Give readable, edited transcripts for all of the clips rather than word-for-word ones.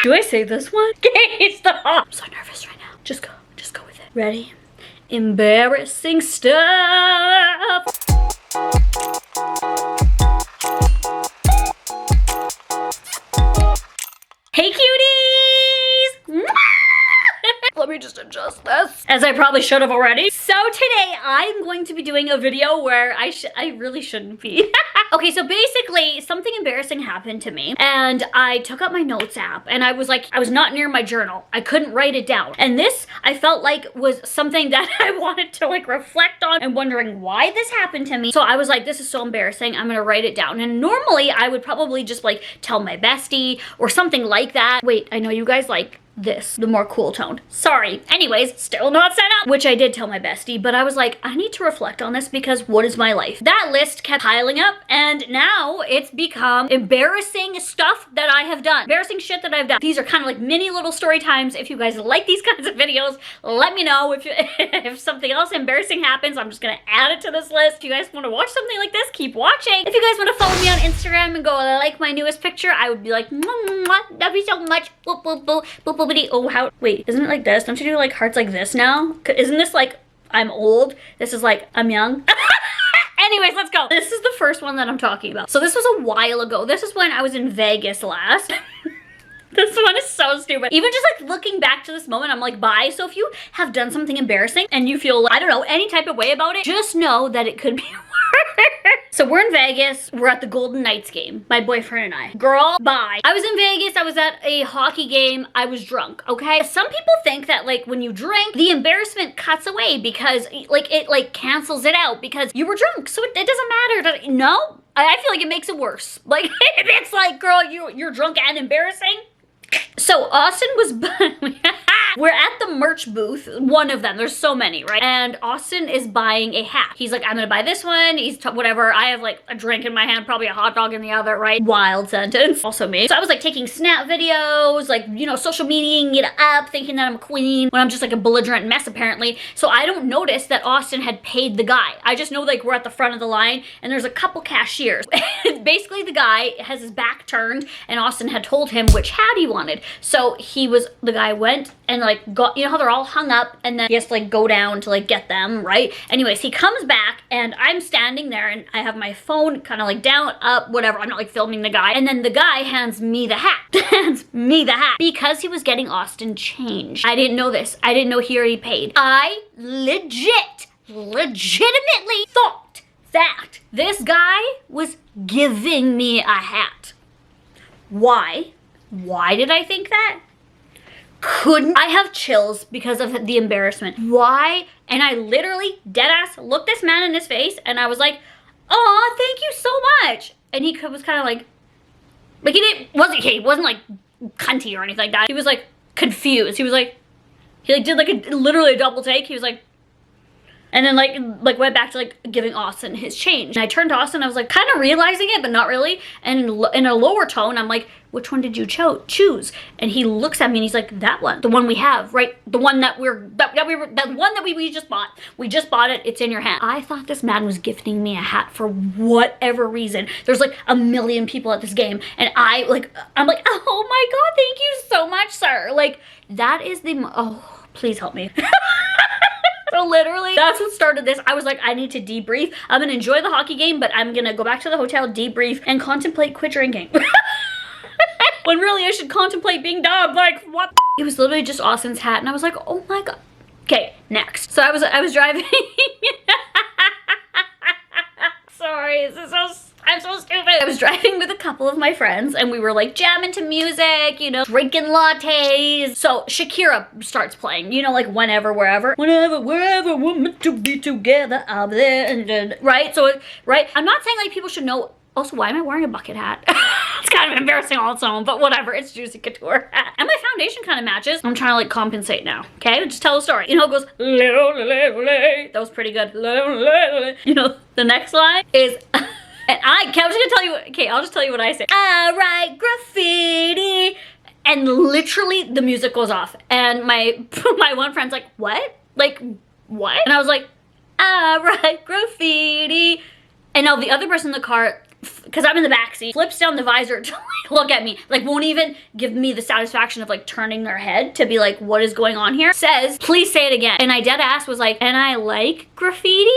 Do I say this one? Okay, stop. I'm so nervous right now. Just go with it. Ready? Embarrassing stuff. Hey cuties! Let me just adjust this, as I probably should have already. So today I'm going to be doing a video where I really shouldn't be. Okay, so basically something embarrassing happened to me and I took out my notes app and I was not near my journal. I couldn't write it down. And this I felt like was something that I wanted to like reflect on and wondering why this happened to me. So I was like, this is so embarrassing. I'm gonna write it down. And normally I would probably just like tell my bestie or something like that. Wait, I know you guys like this, the more cool tone. Sorry. Anyways, still not set up. Which I did tell my bestie, but I was like, I need to reflect on this because what is my life? That list kept piling up and now it's become embarrassing stuff that I have done. Embarrassing shit that I've done. These are kind of like mini little story times. If you guys like these kinds of videos, let me know. If something else embarrassing happens, I'm just gonna add it to this list. If you guys want to watch something like this, keep watching. If you guys want to follow me on Instagram and go like my newest picture, I would be like, love you so much. Boop, boop, boop, boop, boop. Oh, how, wait, isn't it like this? Don't you do like hearts like this now? Isn't this like, I'm old? This is like, I'm young. Anyways, let's go. This is the first one that I'm talking about. So this was a while ago. This is when I was in Vegas last. This one is so stupid. Even just like looking back to this moment, I'm like, bye. So if you have done something embarrassing and you feel, I don't know, any type of way about it, just know that it could be worse. So we're in Vegas. We're at the Golden Knights game, my boyfriend and I. Girl, bye. I was in Vegas. I was at a hockey game. I was drunk, okay? Some people think that like when you drink, the embarrassment cuts away because like it like cancels it out because you were drunk. So it doesn't matter. No, I feel like it makes it worse. Like it's like, girl, you're drunk and embarrassing. So Austin was, we're at the merch booth, one of them, there's so many, right? And Austin is buying a hat. He's like, I'm gonna buy this one, whatever. I have like a drink in my hand, probably a hot dog in the other, right? Wild sentence, also me. So I was like taking snap videos, like, you know, social mediaing it up, thinking that I'm a queen, when I'm just like a belligerent mess apparently. So I don't notice that Austin had paid the guy. I just know like we're at the front of the line and there's a couple cashiers. Basically the guy has his back turned and Austin had told him which hat he wanted. So the guy went and like got, you know how they're all hung up and then he has to like go down to like get them, right? Anyways, he comes back and I'm standing there and I have my phone kind of like down, up, whatever. I'm not like filming the guy. And then the guy hands me the hat. Hands me the hat. Because he was getting Austin change. I didn't know this. I didn't know he already paid. I legitimately thought that this guy was giving me a hat. Why? Why did I think that? I have chills because of the embarrassment. Why? And I literally deadass looked this man in his face and I was like, oh, thank you so much. And he was kind of like he wasn't like cunty or anything like that. He was like confused. He was like, he like did like literally a double take. He was like, and then like went back to like giving Austin his change. And I turned to Austin, I was like kind of realizing it, but not really. And in a lower tone, I'm like, which one did you choose? And he looks at me and he's like, that one, the one we have, right? The one that the one that we just bought. We just bought it, it's in your hand. I thought this man was gifting me a hat for whatever reason. There's like a million people at this game. And I'm like, oh my God, thank you so much, sir. Like that is oh, please help me. So literally, that's what started this. I was like, I need to debrief. I'm gonna enjoy the hockey game, but I'm gonna go back to the hotel, debrief, and contemplate quit drinking. When really I should contemplate being dumb. Like, what? It was literally just Austin's hat, and I was like, oh my God. Okay, next. So I was driving. Sorry, I'm so stupid. I was driving with a couple of my friends and we were like jamming to music, you know, drinking lattes. So Shakira starts playing, you know, like whenever, wherever, we're meant to be together, I'll be there, and right? So, right? I'm not saying like people should know. Also, why am I wearing a bucket hat? It's kind of embarrassing on its own, but whatever. It's Juicy Couture hat. And my foundation kind of matches. I'm trying to like compensate now, okay? Just tell the story. You know, it goes, that was pretty good. You know, the next line is, and I'm just gonna tell you, okay, I'll just tell you what I say. I write graffiti. And literally the music goes off. And my one friend's like, what? Like, what? And I was like, I write graffiti. And now the other person in the car because I'm in the back seat, flips down the visor to like look at me, like won't even give me the satisfaction of like turning their head to be like, what is going on here? Says, please say it again. And I dead ass was like, and I like graffiti?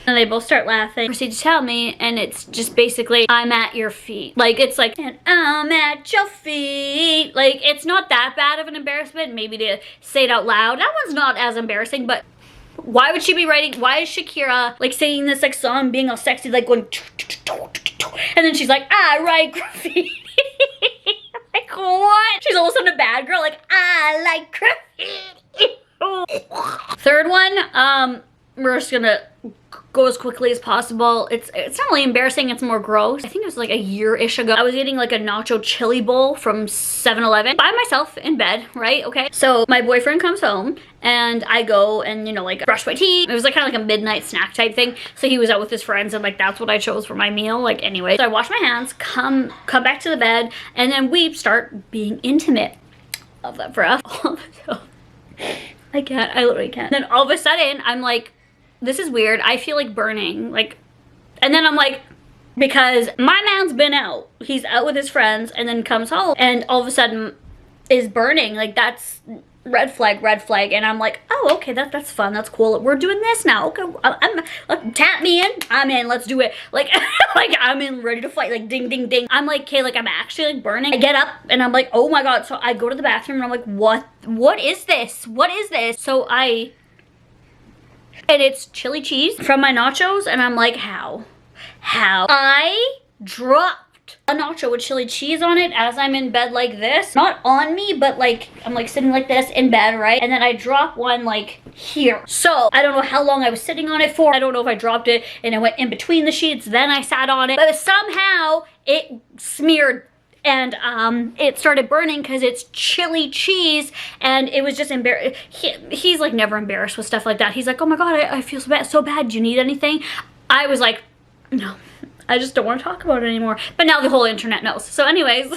And they both start laughing. Proceed to tell me, and it's just basically, I'm at your feet. Like, it's like, and I'm at your feet. Like, it's not that bad of an embarrassment. Maybe to say it out loud. That one's not as embarrassing, but why would she be writing, why is Shakira like singing this like song, being all sexy, like going, and then she's like, I write graffiti. Like, what? She's all of a sudden a bad girl, like, I like graffiti. Third one, we're just gonna go as quickly as possible. It's not really embarrassing, it's more gross. I think it was like a year-ish ago. I was eating like a nacho chili bowl from 7-Eleven by myself in bed, right? Okay. So my boyfriend comes home and I go and, you know, like brush my teeth. It was like kind of like a midnight snack type thing. So he was out with his friends and like that's what I chose for my meal. Like anyway, so I wash my hands, come back to the bed, and then we start being intimate. Of that breath. I can't, I literally can't. Then all of a sudden I'm like, this is weird. I feel like burning, like, and then I'm like, because my man's been out. He's out with his friends and then comes home and all of a sudden is burning. Like that's red flag, red flag. And I'm like, oh, okay, that's fun. That's cool. We're doing this now. Okay, I'm tap me in. I'm in. Let's do it. Like, like I'm in, ready to fight. Like ding, ding, ding. I'm like, okay, like I'm actually like burning. I get up and I'm like, oh my God. So I go to the bathroom and I'm like, what is this? What is this? So and it's chili cheese from my nachos, and I'm like, how? I dropped a nacho with chili cheese on it as I'm in bed like this. Not on me, but like, I'm like sitting like this in bed, right? And then I drop one like here. So I don't know how long I was sitting on it for. I don't know if I dropped it and it went in between the sheets, then I sat on it. But somehow it smeared and it started burning because it's chili cheese, and it was just embarrassing. He's like never embarrassed with stuff like that. He's like, oh my God, I feel so bad. Do you need anything? I was like, no, I just don't want to talk about it anymore. But now the whole internet knows. So anyways,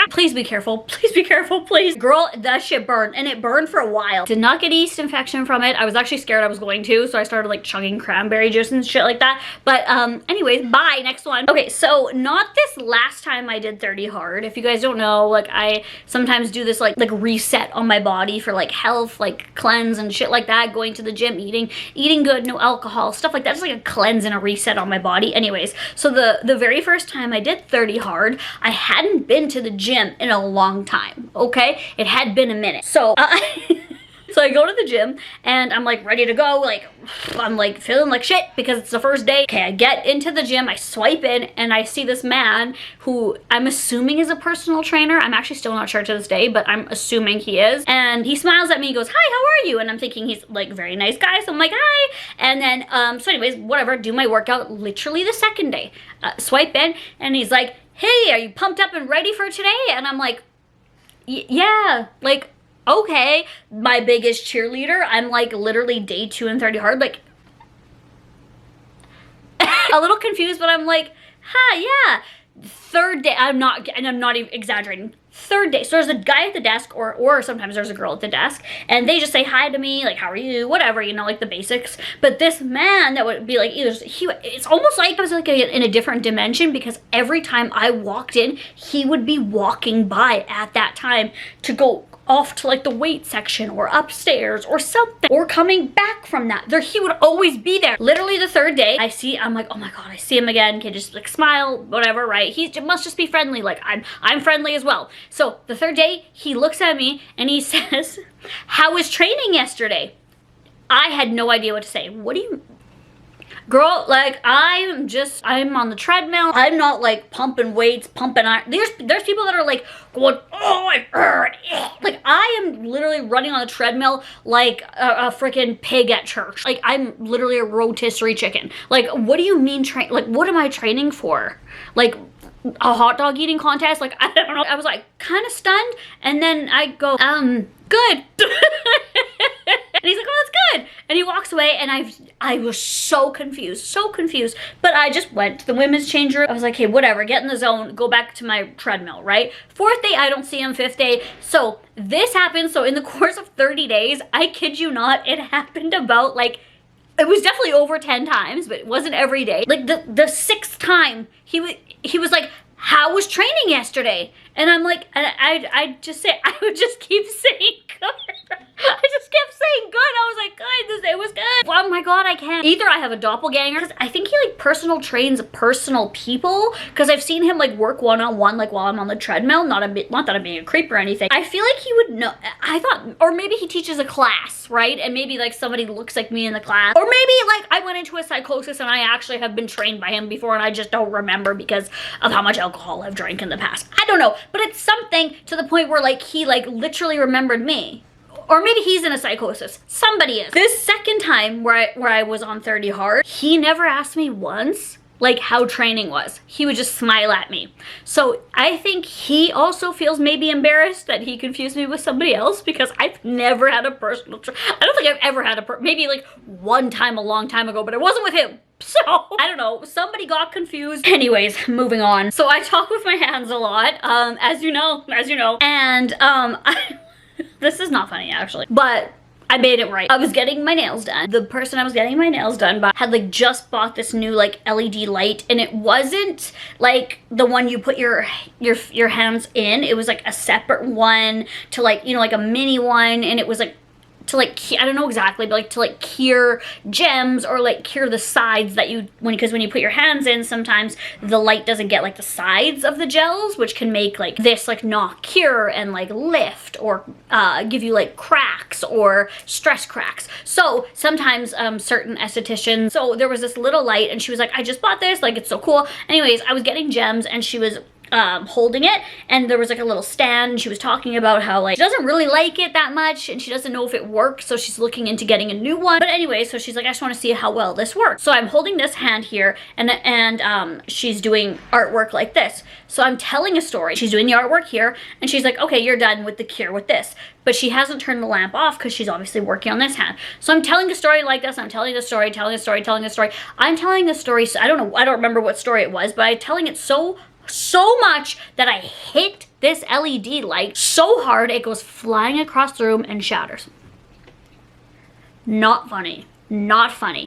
please be careful. Please be careful, please. Girl, that shit burned, and it burned for a while. Did not get yeast infection from it. I was actually scared I was going to, so I started like chugging cranberry juice and shit like that. But anyways, bye, next one. Okay, so not this last time I did 30 hard. If you guys don't know, like I sometimes do this like reset on my body for like health, like cleanse and shit like that, going to the gym, eating good, no alcohol, stuff like that. Just like a cleanse and a reset on my body. Anyways, so the very first time I did 30 hard, I hadn't been to the gym in a long time, okay? It had been a minute. So so I go to the gym and I'm like ready to go, like I'm like feeling like shit because it's the first day. Okay, I get into the gym, I swipe in, and I see this man who I'm assuming is a personal trainer. I'm actually still not sure to this day, but I'm assuming he is. And he smiles at me, he goes, hi, how are you? And I'm thinking he's like a very nice guy, so I'm like, hi. And then so anyways, whatever, do my workout literally the second day. Swipe in and he's like, hey, are you pumped up and ready for today? And I'm like, yeah, like, okay. My biggest cheerleader. I'm like literally day 2 and 30 hard, like a little confused, but I'm like, huh, yeah. Third day, I'm not even exaggerating. Third day, so there's a guy at the desk, or sometimes there's a girl at the desk, and they just say hi to me, like, how are you, whatever, you know, like the basics. But this man that would be like, it's almost like I was like in a different dimension, because every time I walked in, he would be walking by at that time to go off to like the weight section or upstairs or something, or coming back from that. There, he would always be there. Literally the third day, I'm like, oh my God, I see him again. Can just like smile, whatever, right? He must just be friendly. Like I'm friendly as well. So the third day, he looks at me and he says, how was training yesterday? I had no idea what to say. What do you, girl, like I'm on the treadmill. I'm not like pumping weights, pumping iron. There's people that are like going, oh, it hurt. Like I am literally running on the treadmill like a freaking pig at church. Like I'm literally a rotisserie chicken. Like what do you mean like what am I training for? Like a hot dog eating contest? Like I don't know. I was like kind of stunned, and then I go, good. And he's like, oh, that's good. And he walks away, and I was so confused. But I just went to the women's change room. I was like, hey, whatever, get in the zone, go back to my treadmill, right? 4th day, I don't see him. 5th day. So this happened. So in the course of 30 days, I kid you not, it happened about like it was definitely over 10 times, but it wasn't every day. Like the sixth time, he was like, how was training yesterday? And I'm like, and I would just keep saying good. I just kept saying good. I was like, good, this day was good. Oh my God, I can't. Either I have a doppelganger, because I think he like personal trains personal people, because I've seen him like work one-on-one like while I'm on the treadmill. Not that I'm being a creep or anything. I feel like he would know. I thought, or maybe he teaches a class, right? And maybe like somebody looks like me in the class. Or maybe like I went into a psychosis and I actually have been trained by him before and I just don't remember because of how much alcohol I've drank in the past. I don't know, but it's something to the point where like he like literally remembered me. Or maybe he's in a psychosis. Somebody is. This second time where I was on 30 hard, he never asked me once like how training was. He would just smile at me. So I think he also feels maybe embarrassed that he confused me with somebody else, because I've never had a personal I don't think I've ever had maybe like one time a long time ago, but it wasn't with him. So, I don't know, somebody got confused. Anyways, moving on. So I talk with my hands a lot, as you know. And, this is not funny actually, but I made it right. I was getting my nails done. The person I was getting my nails done by had like just bought this new like LED light, and it wasn't like the one you put your hands in. It was like a separate one to like, you know, like a mini one, and it was like to like, I don't know exactly, but like to like cure gems or like cure the sides that because when you put your hands in, sometimes the light doesn't get like the sides of the gels, which can make like this like not cure and like lift or give you like cracks or stress cracks. So sometimes certain estheticians, so there was this little light and she was like, I just bought this, like it's so cool. Anyways, I was getting gems and she was holding it, and there was like a little stand, and she was talking about how like she doesn't really like it that much and she doesn't know if it works, so she's looking into getting a new one. But anyway, so she's like, I just want to see how well this works. So I'm holding this hand here, and she's doing artwork like this. So I'm telling a story. She's doing the artwork here, and she's like, okay, you're done with the cure with this. But she hasn't turned the lamp off because she's obviously working on this hand. So I'm telling a story like this. I'm telling the story, telling the story, telling the story. I'm telling the story. So I don't know. I don't remember what story it was, but I'm telling it so much that I hit this LED light so hard it goes flying across the room and shatters. Not funny. Not funny.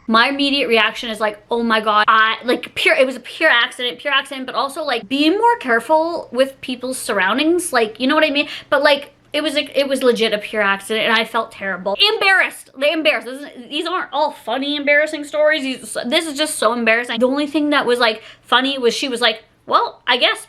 My immediate reaction is like, oh my God, it was a pure accident, but also like be more careful with people's surroundings. Like, you know what I mean? But like, it was legit a pure accident, and I felt terrible. Embarrassed. These aren't all funny, embarrassing stories. This is just so embarrassing. The only thing that was like funny was she was like, well, I guess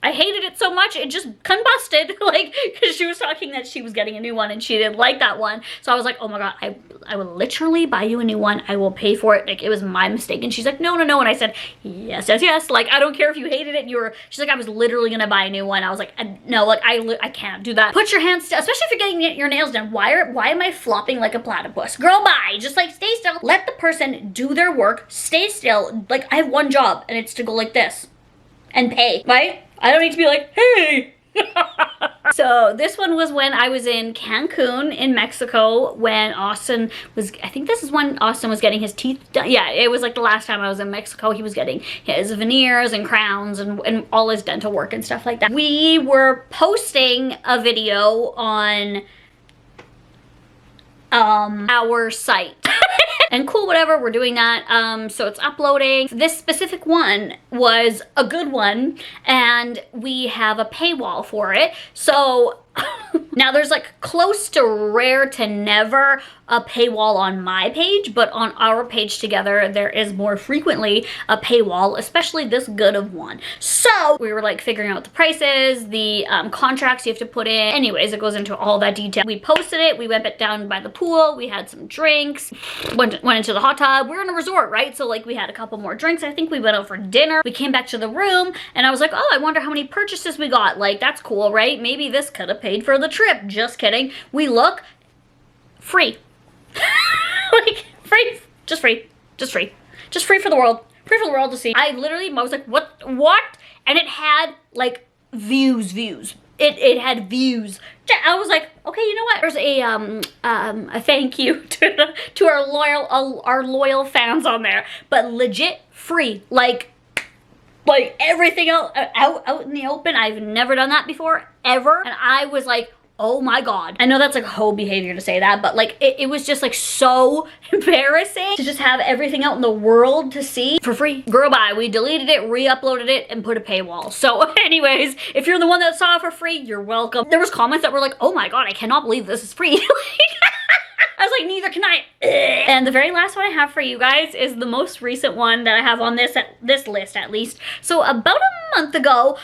I hated it so much it just combusted, like, because she was talking that she was getting a new one and she didn't like that one. So I was like, oh my God, I will literally buy you a new one. I will pay for it. Like, it was my mistake. And she's like, no. And I said, yes. Like, I don't care if you hated it. She's like, I was literally gonna buy a new one. I was like, no, like, I can't do that. Put your hands still, especially if you're getting your nails done. Why am I flopping like a platypus? Girl, bye. Just like, stay still. Let the person do their work. Stay still. Like, I have one job, and it's to go like this and pay, right? I don't need to be like, hey. So this one was when I was in Cancun in Mexico, when Austin was, I think this is when Austin was getting his teeth done. Yeah, it was like the last time I was in Mexico. He was getting his veneers and crowns and all his dental work and stuff like that. We were posting a video on our site. And cool, whatever, we're doing that. So it's uploading. This specific one was a good one, and we have a paywall for it. So now there's like close to rare to never a paywall on my page, but on our page together, there is more frequently a paywall, especially this good of one. So we were like figuring out the prices, the contracts you have to put in. Anyways, it goes into all that detail. We posted it, we went down by the pool, we had some drinks, went into the hot tub. We're in a resort, right? So like we had a couple more drinks. I think we went out for dinner. We came back to the room and I was like, oh, I wonder how many purchases we got. Like, that's cool, right? Maybe this could have paid for the trip. Just kidding. We look, free. Like, free. Just free for the world. Free for the world to see. I was like, what? And it had like views. It had views. I was like, okay, you know what? There's a thank you to our loyal fans on there, but legit free. Like everything else out in the open. I've never done that before, ever. And I was like, oh my God. I know that's like hoe behavior to say that, but like it was just like so embarrassing to just have everything out in the world to see for free. Girl, bye. We deleted it, re-uploaded it, and put a paywall. So anyways, if you're the one that saw it for free, you're welcome. There was comments that were like, oh my God, I cannot believe this is free. I was like, neither can I. And the very last one I have for you guys is the most recent one that I have on this list at least. So about a month ago,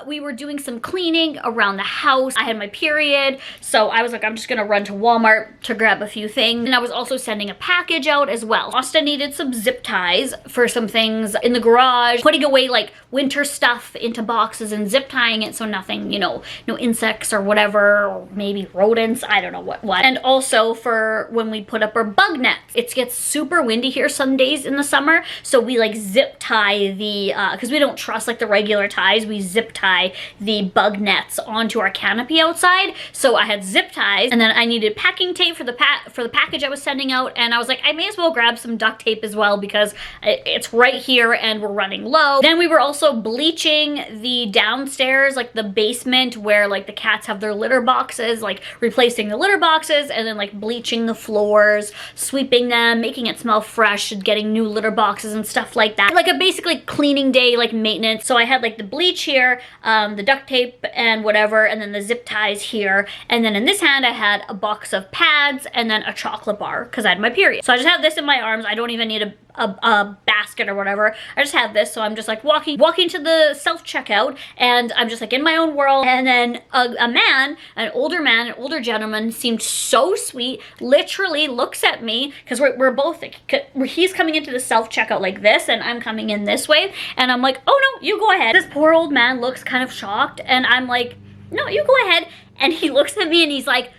we were doing some cleaning around the house. I had my period, so I was like, I'm just gonna run to Walmart to grab a few things. And I was also sending a package out as well. Austin needed some zip ties for some things in the garage, putting away like winter stuff into boxes and zip tying it so nothing, you know, no insects or whatever, or maybe rodents, I don't know what. And also for when we put up our bug nets. It gets super windy here some days in the summer, so we like zip tie the, because we don't trust like the regular ties, we zip tie the bug nets onto our canopy outside. So I had zip ties, and then I needed packing tape for the package I was sending out, and I was like, I may as well grab some duct tape as well because it's right here and we're running low. Then we were also bleaching the downstairs, like the basement where like the cats have their litter boxes, like replacing the litter boxes and then like bleaching the floors, sweeping them, making it smell fresh, getting new litter boxes and stuff like that. Like a basically cleaning day, like maintenance. So I had like the bleach here, the duct tape and whatever, and then the zip ties here. And then in this hand, I had a box of pads and then a chocolate bar because I had my period. So I just have this in my arms. I don't even need a basket or whatever. I just have this, so I'm just like walking to the self-checkout, and I'm just like in my own world. And then an older gentleman seemed so sweet, literally looks at me, because we're both, he's coming into the self-checkout like this, and I'm coming in this way, and I'm like, oh no, you go ahead. This poor old man looks kind of shocked, and I'm like, no, you go ahead. And he looks at me and he's like,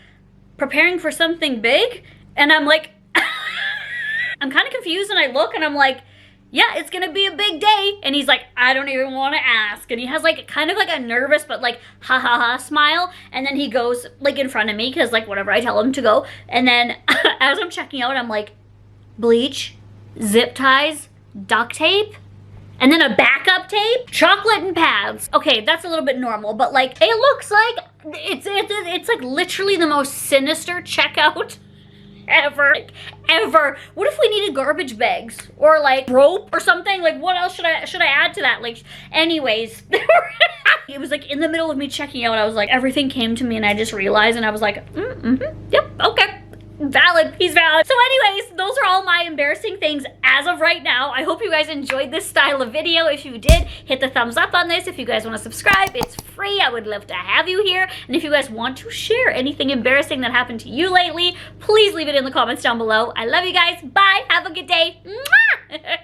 preparing for something big? And I'm like, I'm kind of confused, and I look and I'm like, yeah, it's gonna be a big day. And he's like, I don't even want to ask. And he has like kind of like a nervous but like ha ha ha smile. And then he goes like in front of me because like whatever I tell him to go. And then as I'm checking out, I'm like, bleach, zip ties, duct tape, and then a backup tape, chocolate and pads. Okay, that's a little bit normal, but like it looks like it's like literally the most sinister checkout ever. What if we needed garbage bags or like rope or something? Like what else should I add to that? Like anyways, it was like in the middle of me checking out, I was like, everything came to me and I just realized, and I was like, yep, okay. Valid, he's valid. So anyways, those are all my embarrassing things as of right now. I hope you guys enjoyed this style of video. If you did, hit the thumbs up on this. If you guys want to subscribe, it's free. I would love to have you here. And if you guys want to share anything embarrassing that happened to you lately, please leave it in the comments down below. I love you guys. Bye. Have a good day. Mwah!